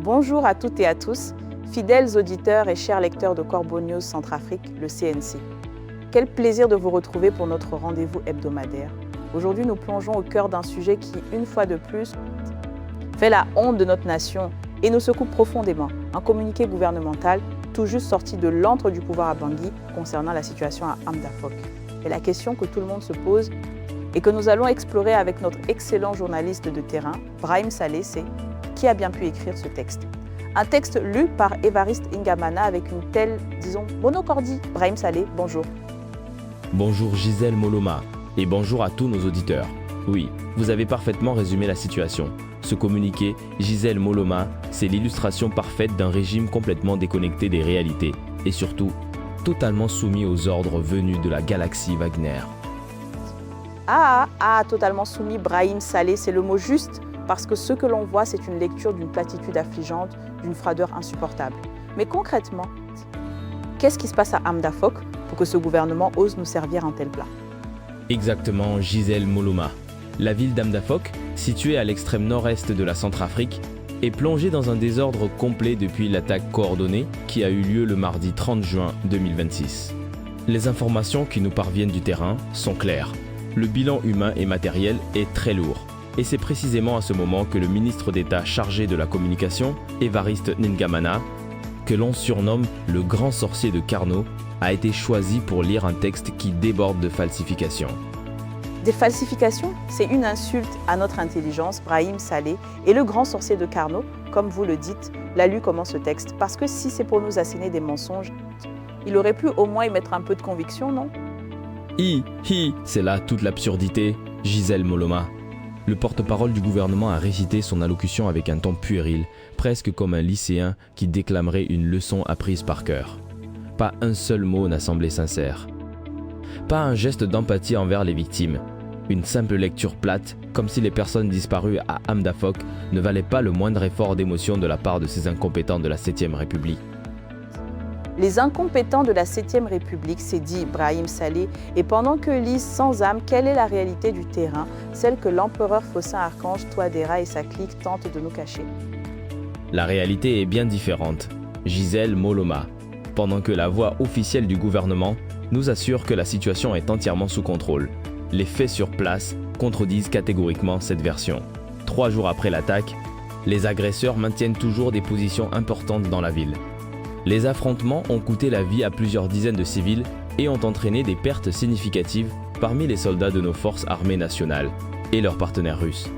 Bonjour à toutes et à tous, fidèles auditeurs et chers lecteurs de Corbeau News Centrafrique, le CNC. Quel plaisir de vous retrouver pour notre rendez-vous hebdomadaire. Aujourd'hui, nous plongeons au cœur d'un sujet qui, une fois de plus, fait la honte de notre nation et nous secoue profondément. Un communiqué gouvernemental tout juste sorti de l'antre du pouvoir à Bangui concernant la situation à Ham-Dafok. Et la question que tout le monde se pose et que nous allons explorer avec notre excellent journaliste de terrain, Brahim Saleh, c'est qui a bien pu écrire ce texte. Un texte lu par Évariste N'Djamena avec une telle, disons, monocordie. Brahim Saleh, bonjour. Bonjour Gisèle Moloma et bonjour à tous nos auditeurs. Oui, vous avez parfaitement résumé la situation. Ce communiqué, Gisèle Moloma, c'est l'illustration parfaite d'un régime complètement déconnecté des réalités et surtout totalement soumis aux ordres venus de la galaxie Wagner. Totalement soumis, Brahim Saleh, c'est le mot juste parce que ce que l'on voit, c'est une lecture d'une platitude affligeante, d'une froideur insupportable. Mais concrètement, qu'est-ce qui se passe à Ham-Dafok pour que ce gouvernement ose nous servir un tel plat? Exactement, Gisèle Moloma. La ville d'Ham-Dafok, située à l'extrême nord-est de la Centrafrique, est plongée dans un désordre complet depuis l'attaque coordonnée qui a eu lieu le mardi 30 juin 2026. Les informations qui nous parviennent du terrain sont claires. Le bilan humain et matériel est très lourd. Et c'est précisément à ce moment que le ministre d'État chargé de la communication, Évariste N'Djamena, que l'on surnomme le grand sorcier de Carnot, a été choisi pour lire un texte qui déborde de falsifications. Des falsifications, c'est une insulte à notre intelligence. Brahim Saleh et le grand sorcier de Carnot, comme vous le dites, l'a lu comment ce texte? Parce que si c'est pour nous asséner des mensonges, il aurait pu au moins y mettre un peu de conviction, non? C'est là toute l'absurdité, Gisèle Moloma. Le porte-parole du gouvernement a récité son allocution avec un ton puéril, presque comme un lycéen qui déclamerait une leçon apprise par cœur. Pas un seul mot n'a semblé sincère. Pas un geste d'empathie envers les victimes. Une simple lecture plate, comme si les personnes disparues à Ham-Dafok ne valaient pas le moindre effort d'émotion de la part de ces incompétents de la 7e République. Les incompétents de la 7e République, s'est dit Brahim Saleh, et pendant que lisent sans âme quelle est la réalité du terrain, celle que l'empereur Faustin Archange Touadéra et sa clique tentent de nous cacher. La réalité est bien différente. Gisèle Moloma, pendant que la voix officielle du gouvernement nous assure que la situation est entièrement sous contrôle. Les faits sur place contredisent catégoriquement cette version. 3 jours après l'attaque, les agresseurs maintiennent toujours des positions importantes dans la ville. Les affrontements ont coûté la vie à plusieurs dizaines de civils et ont entraîné des pertes significatives parmi les soldats de nos forces armées nationales et leurs partenaires russes.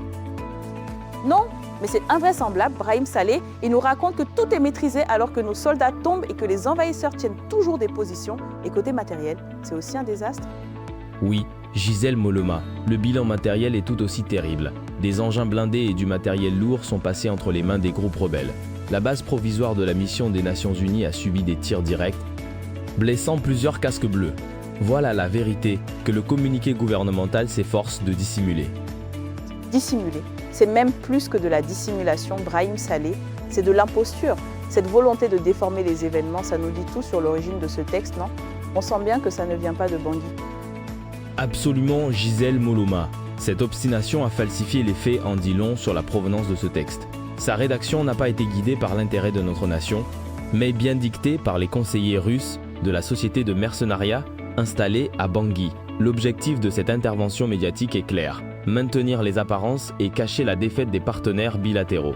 Non, mais c'est invraisemblable, Brahim Saleh, il nous raconte que tout est maîtrisé alors que nos soldats tombent et que les envahisseurs tiennent toujours des positions. Et côté matériel, c'est aussi un désastre? Oui, Gisèle Moloma, le bilan matériel est tout aussi terrible. Des engins blindés et du matériel lourd sont passés entre les mains des groupes rebelles. La base provisoire de la mission des Nations Unies a subi des tirs directs, blessant plusieurs casques bleus. Voilà la vérité que le communiqué gouvernemental s'efforce de dissimuler. Dissimuler, c'est même plus que de la dissimulation, Brahim Saleh, c'est de l'imposture. Cette volonté de déformer les événements, ça nous dit tout sur l'origine de ce texte, non? On sent bien que ça ne vient pas de Bangui. Absolument, Gisèle Moloma. Cette obstination à falsifier les faits en dit long sur la provenance de ce texte. Sa rédaction n'a pas été guidée par l'intérêt de notre nation, mais bien dictée par les conseillers russes de la société de mercenariat installée à Bangui. L'objectif de cette intervention médiatique est clair, maintenir les apparences et cacher la défaite des partenaires bilatéraux.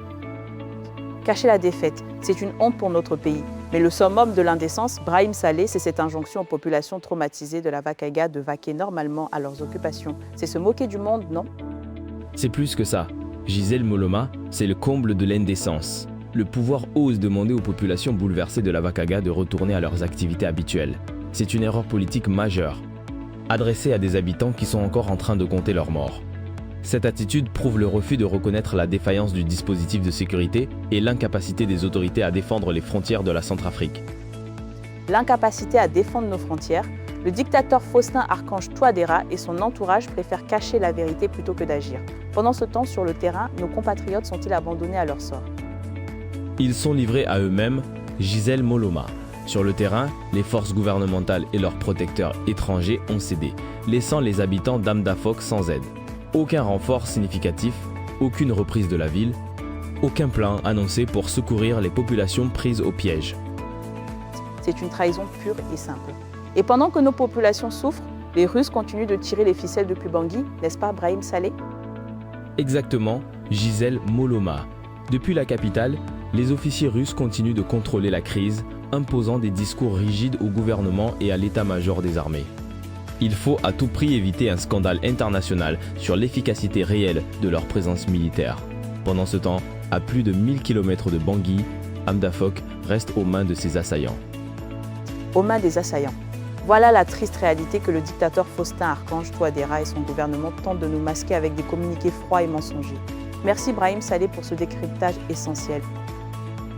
Cacher la défaite, c'est une honte pour notre pays. Mais le summum de l'indécence, Brahim Saleh, c'est cette injonction aux populations traumatisées de la Vakaga de vaquer normalement à leurs occupations. C'est se moquer du monde, non? C'est plus que ça. Gisèle Moloma, c'est le comble de l'indécence. Le pouvoir ose demander aux populations bouleversées de la Vakaga de retourner à leurs activités habituelles. C'est une erreur politique majeure, adressée à des habitants qui sont encore en train de compter leurs morts. Cette attitude prouve le refus de reconnaître la défaillance du dispositif de sécurité et l'incapacité des autorités à défendre les frontières de la Centrafrique. L'incapacité à défendre nos frontières, le dictateur Faustin Archange Touadéra et son entourage préfèrent cacher la vérité plutôt que d'agir. Pendant ce temps, sur le terrain, nos compatriotes sont-ils abandonnés à leur sort? Ils sont livrés à eux-mêmes, Gisèle Moloma. Sur le terrain, les forces gouvernementales et leurs protecteurs étrangers ont cédé, laissant les habitants d'Ham-Dafok sans aide. Aucun renfort significatif, aucune reprise de la ville, Aucun plan annoncé pour secourir les populations prises au piège. C'est une trahison pure et simple. Et pendant que nos populations souffrent, les Russes continuent de tirer les ficelles depuis Bangui, n'est-ce pas, Brahim Saleh? Exactement, Gisèle Moloma. Depuis la capitale, les officiers russes continuent de contrôler la crise, imposant des discours rigides au gouvernement et à l'état-major des armées. Il faut à tout prix éviter un scandale international sur l'efficacité réelle de leur présence militaire. Pendant ce temps, à plus de 1000 km de Bangui, Hamda-Fok reste aux mains de ses assaillants. Aux mains des assaillants. Voilà la triste réalité que le dictateur Faustin Archange Touadéra et son gouvernement tentent de nous masquer avec des communiqués froids et mensongers. Merci Brahim Saleh pour ce décryptage essentiel.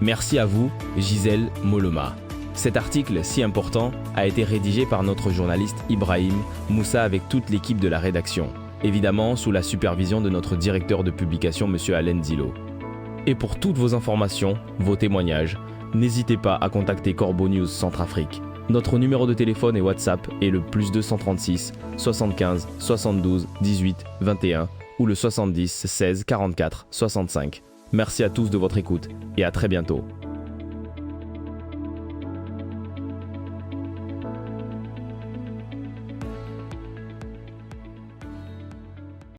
Merci à vous, Gisèle Moloma. Cet article si important a été rédigé par notre journaliste Ibrahim Moussa avec toute l'équipe de la rédaction, évidemment sous la supervision de notre directeur de publication, M. Alain Zilo. Et pour toutes vos informations, vos témoignages, n'hésitez pas à contacter Corbeau News Centrafrique. Notre numéro de téléphone et WhatsApp est le +236 75 72 18 21 ou le 70 16 44 65. Merci à tous de votre écoute et à très bientôt.